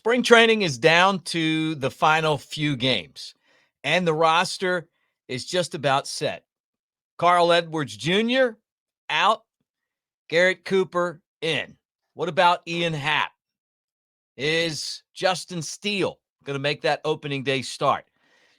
Spring training is down to the final few games, and the roster is just about set. Carl Edwards Jr. out, Garrett Cooper in. What about Ian Happ? Is Justin Steele going to make that opening day start?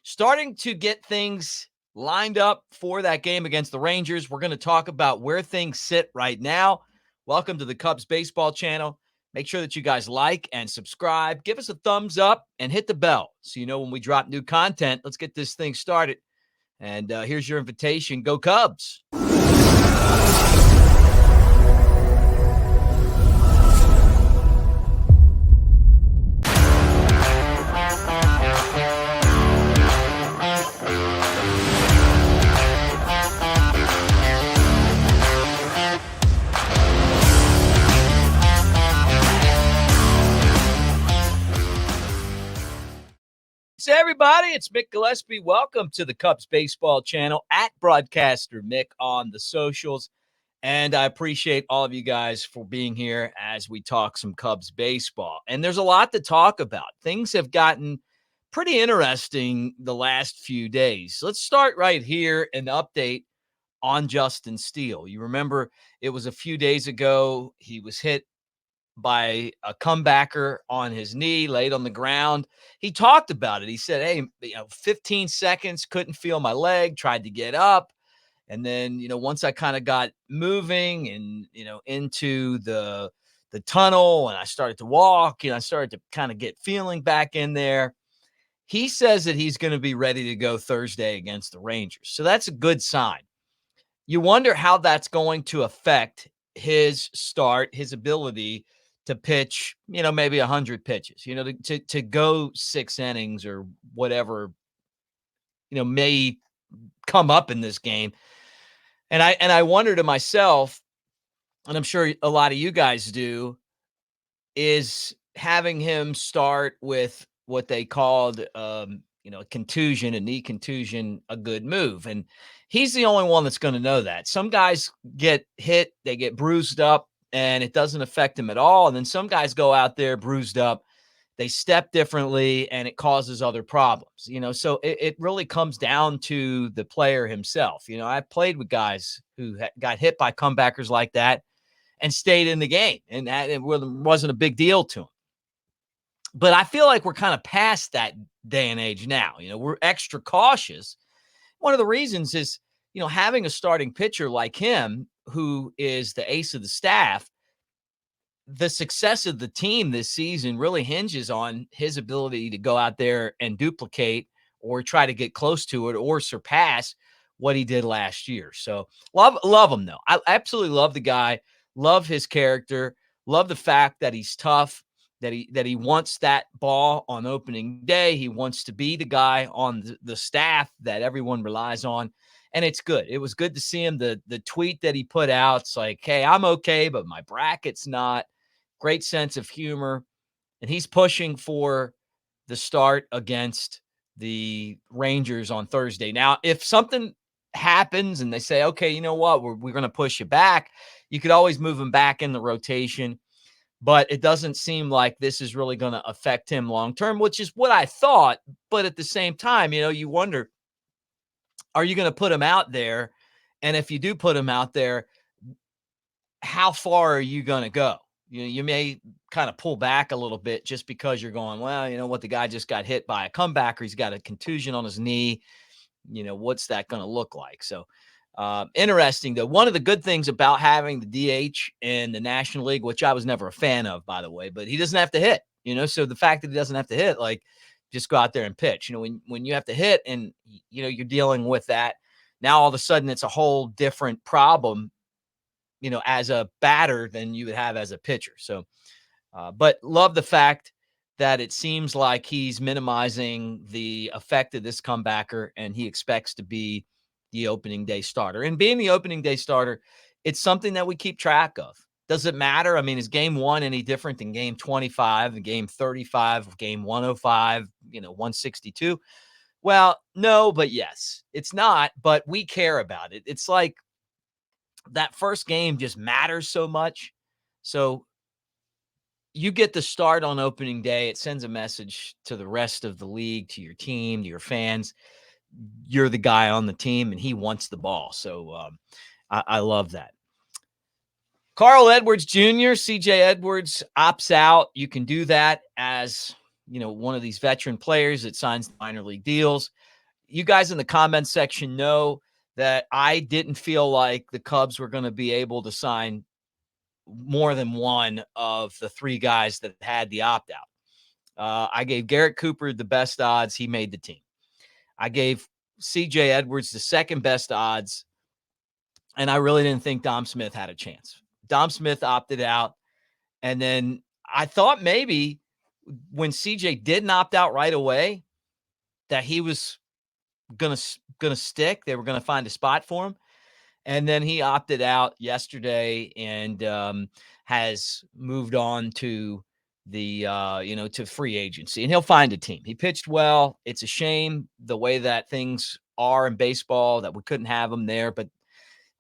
Starting to get things lined up for that game against the Rangers. We're going to talk about where things sit right now. Welcome to the Cubs baseball channel. Make sure that you guys like and subscribe. Give us a thumbs up and hit the bell so you know when we drop new content. Let's get this thing started. And here's your invitation. Go Cubs. So everybody, it's Mick Gillispie. Welcome to the Cubs baseball channel at Broadcaster Mick on the socials. And I appreciate all of you guys for being here as we talk some Cubs baseball. And there's a lot to talk about. Things have gotten pretty interesting the last few days. Let's start right here, an update on Justin Steele. You remember it was a few days ago. He was hit by a comebacker on his knee, laid on the ground. He talked about it. He said, hey, 15 seconds, couldn't feel my leg, tried to get up. And then, once I kind of got moving and, into the tunnel and I started to walk, I started to kind of get feeling back in there. He says that he's going to be ready to go Thursday against the Rangers. So that's a good sign. You wonder how that's going to affect his start, his ability to pitch, maybe 100 pitches, to go 6 innings or whatever, may come up in this game. And I wonder to myself, and I'm sure a lot of you guys do, is having him start with what they called, a contusion, a knee contusion, a good move. And he's the only one that's going to know that. Some guys get hit, they get bruised up, and it doesn't affect them at all. And then some guys go out there bruised up, they step differently, and it causes other problems. So it really comes down to the player himself. I played with guys who got hit by comebackers like that and stayed in the game, and that it wasn't a big deal to them. But I feel like we're kind of past that day and age now. We're extra cautious. One of the reasons is, having a starting pitcher like him, who is the ace of the staff, the success of the team this season really hinges on his ability to go out there and duplicate or try to get close to it or surpass what he did last year. So love him, though. I absolutely love the guy, love his character, love the fact that he's tough, that he wants that ball on opening day. He wants to be the guy on the staff that everyone relies on. And it's good. It was good to see him. The tweet that he put out, it's like, hey, I'm okay, but my bracket's not. Great sense of humor. And he's pushing for the start against the Rangers on Thursday. Now, if something happens and they say, okay, you know what, we're going to push you back, you could always move him back in the rotation. But it doesn't seem like this is really going to affect him long term, which is what I thought. But at the same time, you wonder, are you going to put him out there? And if you do put him out there, how far are you going to go? You may kind of pull back a little bit just because you're going, well, what, the guy just got hit by a comebacker. He's got a contusion on his knee. What's that going to look like? So interesting, though. One of the good things about having the DH in the National League, which I was never a fan of, by the way, but he doesn't have to hit, so the fact that he doesn't have to hit, like, just go out there and pitch. When you have to hit and, you're dealing with that, now all of a sudden it's a whole different problem, as a batter than you would have as a pitcher. So, but love the fact that it seems like he's minimizing the effect of this comebacker and he expects to be the opening day starter. And being the opening day starter, it's something that we keep track of. Does it matter? I mean, is game 1 any different than game 25, and game 35, game 105, 162? Well, no, but yes, it's not, but we care about it. It's like that first game just matters so much. So you get the start on opening day. It sends a message to the rest of the league, to your team, to your fans. You're the guy on the team, and he wants the ball. So I love that. Carl Edwards Jr., CJ Edwards opts out. You can do that as, one of these veteran players that signs minor league deals. You guys in the comments section know that I didn't feel like the Cubs were going to be able to sign more than one of the three guys that had the opt out. I gave Garrett Cooper the best odds. He made the team. I gave CJ Edwards the second best odds, and I really didn't think Dom Smith had a chance. Dom Smith opted out, and then I thought maybe when CJ didn't opt out right away that he was gonna stick. They were gonna find a spot for him, and then he opted out yesterday and has moved on to the to free agency, and he'll find a team. He pitched well. It's a shame the way that things are in baseball that we couldn't have him there, but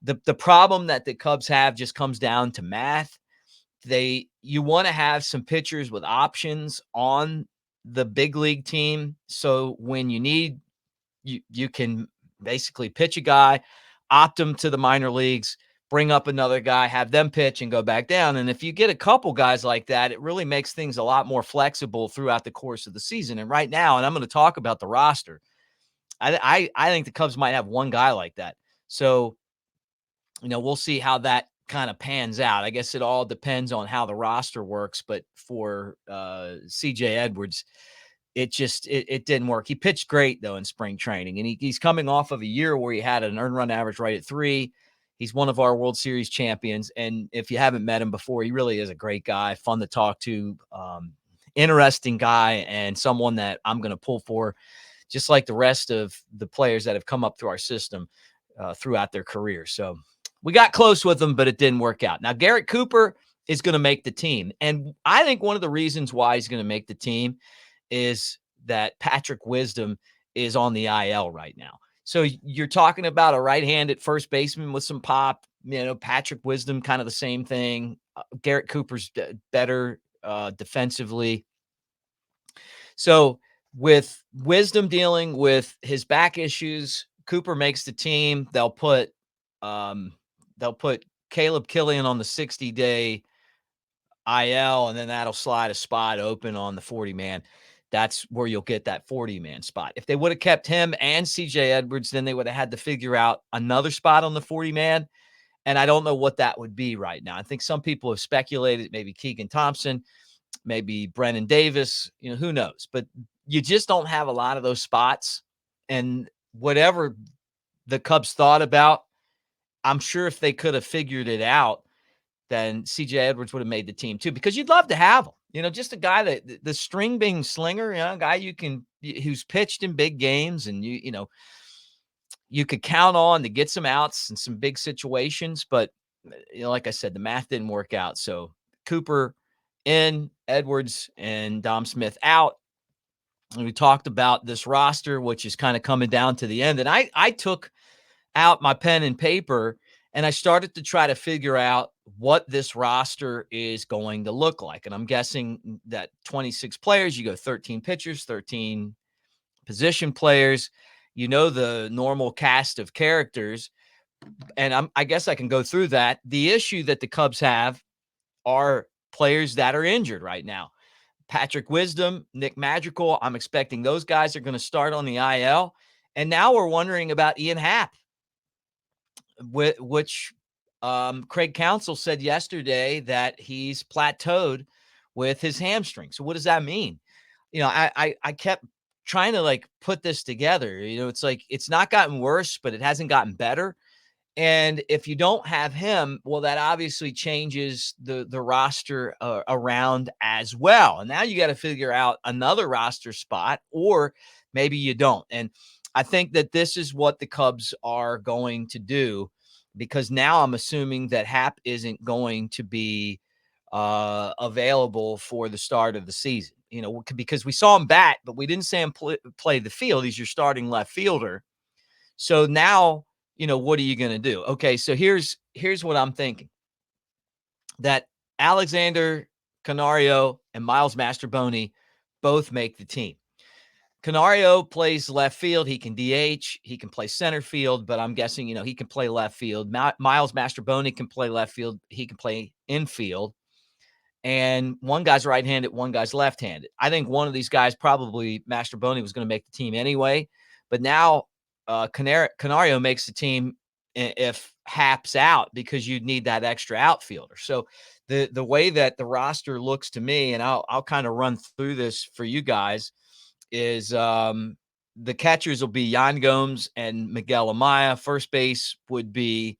the problem that the Cubs have just comes down to math. You want to have some pitchers with options on the big league team, so when you need, you can basically pitch a guy, opt him to the minor leagues, bring up another guy, have them pitch and go back down. And if you get a couple guys like that, it really makes things a lot more flexible throughout the course of the season. And right now, and I'm going to talk about the roster, I think the Cubs might have one guy like that. So, we'll see how that kind of pans out. I guess it all depends on how the roster works. But for CJ Edwards, it didn't work. He pitched great, though, in spring training, and he's coming off of a year where he had an earned run average right at 3. He's one of our World Series champions, and if you haven't met him before, he really is a great guy, fun to talk to, interesting guy, and someone that I'm going to pull for, just like the rest of the players that have come up through our system throughout their career. So we got close with him, but it didn't work out. Now, Garrett Cooper is going to make the team, and I think one of the reasons why he's going to make the team is that Patrick Wisdom is on the IL right now. So you're talking about a right-handed first baseman with some pop. Patrick Wisdom, kind of the same thing. Garrett Cooper's better defensively. So with Wisdom dealing with his back issues, Cooper makes the team. They'll put Caleb Killian on the 60-day IL, and then that'll slide a spot open on the 40-man. That's where you'll get that 40-man spot. If they would have kept him and CJ Edwards, then they would have had to figure out another spot on the 40-man, and I don't know what that would be right now. I think some people have speculated maybe Keegan Thompson, maybe Brennan Davis, who knows? But you just don't have a lot of those spots, and whatever the Cubs thought about, I'm sure if they could have figured it out, then CJ Edwards would have made the team too, because you'd love to have him. Just a guy that the string being slinger, a guy who's pitched in big games, and you could count on to get some outs in some big situations. But like I said, the math didn't work out. So Cooper in, Edwards and Dom Smith out. And we talked about this roster, which is kind of coming down to the end. And I took out my pen and paper, and I started to try to figure out what this roster is going to look like. And I'm guessing that 26 players, you go 13 pitchers, 13 position players, the normal cast of characters. And I guess I can go through that. The issue that the Cubs have are players that are injured right now. Patrick Wisdom, Nick Madrigal, I'm expecting those guys are going to start on the IL. And now we're wondering about Ian Happ, which Craig Counsell said yesterday that he's plateaued with his hamstring. So what does that mean? I kept trying to put this together. It's like it's not gotten worse, but it hasn't gotten better. And if you don't have him, well, that obviously changes the roster around as well. And now you got to figure out another roster spot, or maybe you don't. And I think that this is what the Cubs are going to do, because now I'm assuming that Happ isn't going to be available for the start of the season, because we saw him bat, but we didn't see him play the field. He's your starting left fielder. So now, what are you going to do? Okay, so here's what I'm thinking. That Alexander Canario, and Miles Mastroboni both make the team. Canario plays left field. He can DH. He can play center field, but I'm guessing, he can play left field. Miles Mastroboni can play left field. He can play infield. And one guy's right-handed, one guy's left-handed. I think one of these guys, probably Mastroboni, was going to make the team anyway. But now Canario makes the team if Happ's out, because you'd need that extra outfielder. So the way that the roster looks to me, and I'll kind of run through this for you guys, is the catchers will be Yan Gomes and Miguel Amaya. First base would be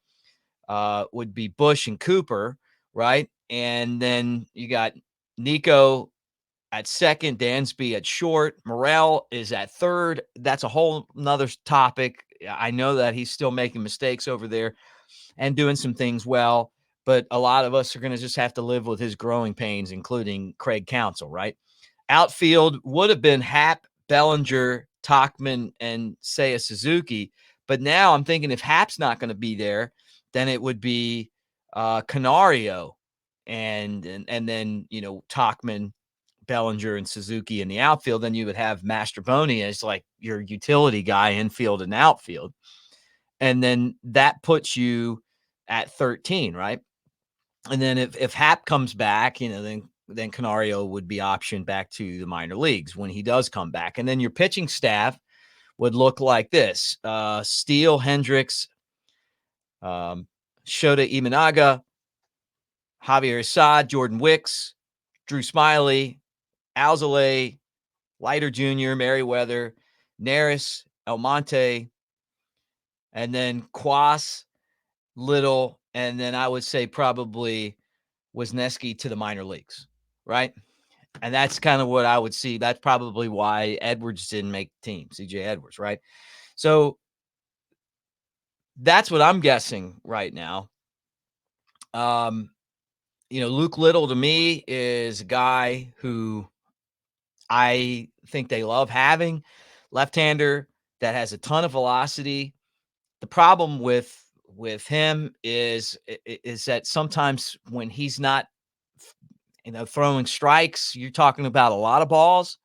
Bush and Cooper, right? And then you got Nico at second, Dansby at short, Morel is at third. That's a whole nother topic. I know that he's still making mistakes over there and doing some things well, but a lot of us are going to just have to live with his growing pains, including Craig Counsell, right? Outfield would have been Happ, Bellinger, Tachman, and Seiya Suzuki. But now I'm thinking, if Happ's not going to be there, then it would be Canario and then, Tachman, Bellinger, and Suzuki in the outfield. Then you would have Mastroboni as like your utility guy, infield and outfield. And then that puts you at 13, right? And then if Happ comes back, then Canario would be optioned back to the minor leagues when he does come back. And then your pitching staff would look like this: Steele, Hendricks, Shota Imanaga, Javier Assad, Jordan Wicks, Drew Smiley, Alzolay, Leiter Jr., Merriweather, Neris, Almonte, and then Quas, Little, and then I would say probably Wisniewski to the minor leagues, right? And that's kind of what I would see. That's probably why Edwards didn't make the team, CJ Edwards, right? So that's what I'm guessing right now. Luke Little to me is a guy who I think they love having. Left-hander that has a ton of velocity. The problem with him is that sometimes when he's not throwing strikes, you're talking about a lot of balls,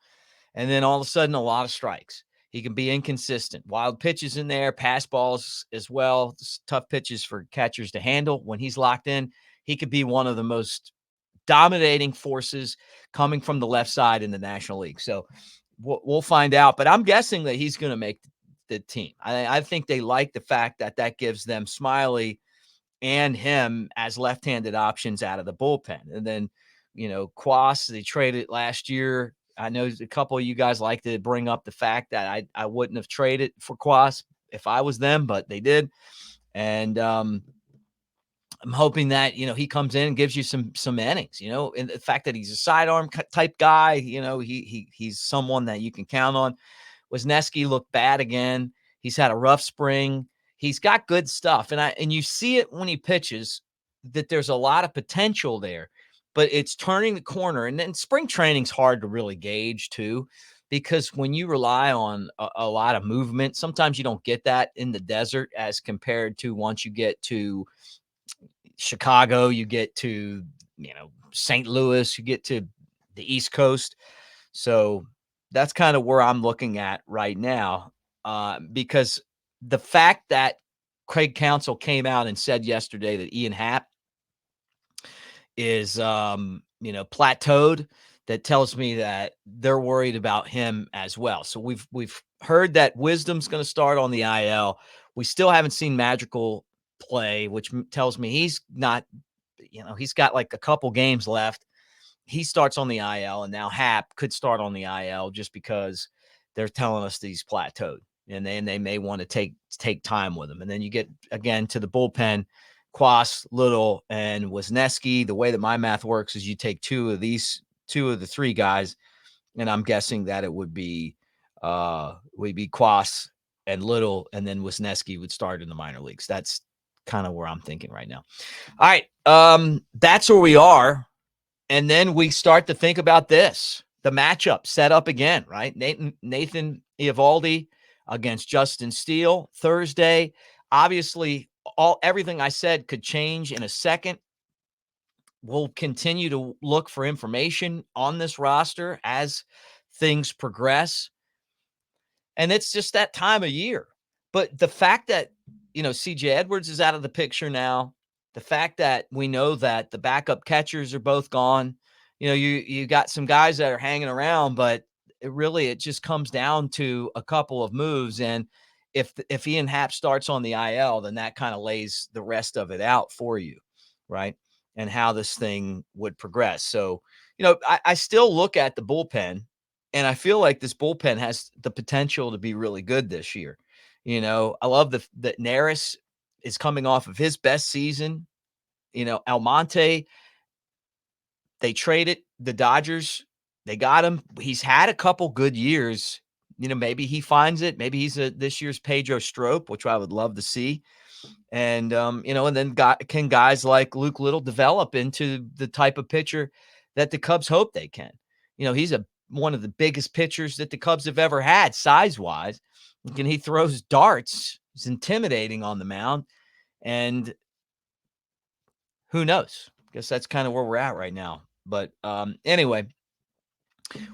and then all of a sudden a lot of strikes. He can be inconsistent. Wild pitches in there, pass balls as well. Tough pitches for catchers to handle. When he's locked in, he could be one of the most dominating forces coming from the left side in the National League. So we'll find out. But I'm guessing that he's going to make the team. I think they like the fact that gives them Smiley and him as left-handed options out of the bullpen. And then, Quas, they traded last year. I know a couple of you guys like to bring up the fact that I wouldn't have traded for Quas if I was them, but they did. And I'm hoping that, he comes in and gives you some innings, and the fact that he's a sidearm type guy, he's someone that you can count on. Wisniewski looked bad again. He's had a rough spring. He's got good stuff. And you see it when he pitches that there's a lot of potential there, but it's turning the corner. And then spring training's hard to really gauge too, because when you rely on a lot of movement, sometimes you don't get that in the desert as compared to once you get to Chicago, you get to, St. Louis, you get to the East Coast. So that's kind of where I'm looking at right now, because the fact that Craig Counsell came out and said yesterday that Ian Happ is, plateaued, that tells me that they're worried about him as well. So we've heard that Wisdom's going to start on the IL. We still haven't seen Magical play, which tells me he's not, he's got like a couple games left. He starts on the IL, and now Happ could start on the IL just because they're telling us that he's plateaued, and they may want to take time with him. And then you get again to the bullpen, Quas, Little, and Wisniewski. The way that my math works is you take two of the three guys, and I'm guessing that it would be Quas and Little, and then Wisniewski would start in the minor leagues. That's kind of where I'm thinking right now. All right, that's where we are. And then we start to think about this, the matchup set up again, right? Nathan Eovaldi against Justin Steele Thursday. Obviously, everything I said could change in a second. we'll continue to look for information on this roster as things progress. And it's just that time of year. But the fact that, CJ Edwards is out of the picture now, the fact that we know that the backup catchers are both gone, you got some guys that are hanging around, but it just comes down to a couple of moves. And if Ian Happ starts on the IL, then that kind of lays the rest of it out for you, right? And how this thing would progress. So, I still look at the bullpen, and I feel like this bullpen has the potential to be really good this year. I love that Neris is coming off of his best season. Almonte, they traded the Dodgers. They got him. He's had a couple good years. Maybe he finds it. Maybe he's this year's Pedro Strop, which I would love to see. And, and then can guys like Luke Little develop into the type of pitcher that the Cubs hope they can? He's one of the biggest pitchers that the Cubs have ever had, size-wise. And he throws darts. He's intimidating on the mound. And who knows? I guess that's kind of where we're at right now. But anyway,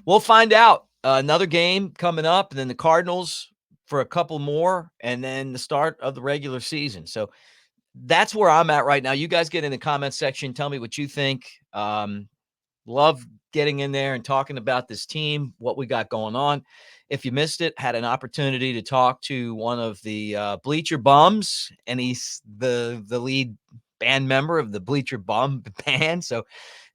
we'll find out. Another game coming up, and then the Cardinals for a couple more, and then the start of the regular season. So that's where I'm at right now. You guys get in the comment section. Tell me what you think. Love getting in there and talking about this team, what we got going on. If you missed it, had an opportunity to talk to one of the Bleacher Bums, and he's the lead band member of the Bleacher Bum band. So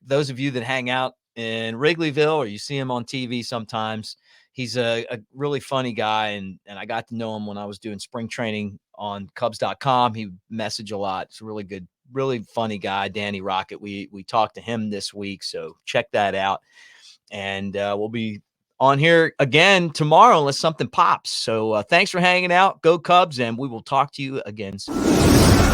those of you that hang out in Wrigleyville or you see him on TV sometimes, he's a really funny guy, and I got to know him when I was doing spring training on Cubs.com. He messaged a lot. It's a really good, really funny guy, Danny Rocket. We talked to him this week, so check that out. And we'll be on here again tomorrow unless something pops. So thanks for hanging out. Go Cubs, and we will talk to you again soon.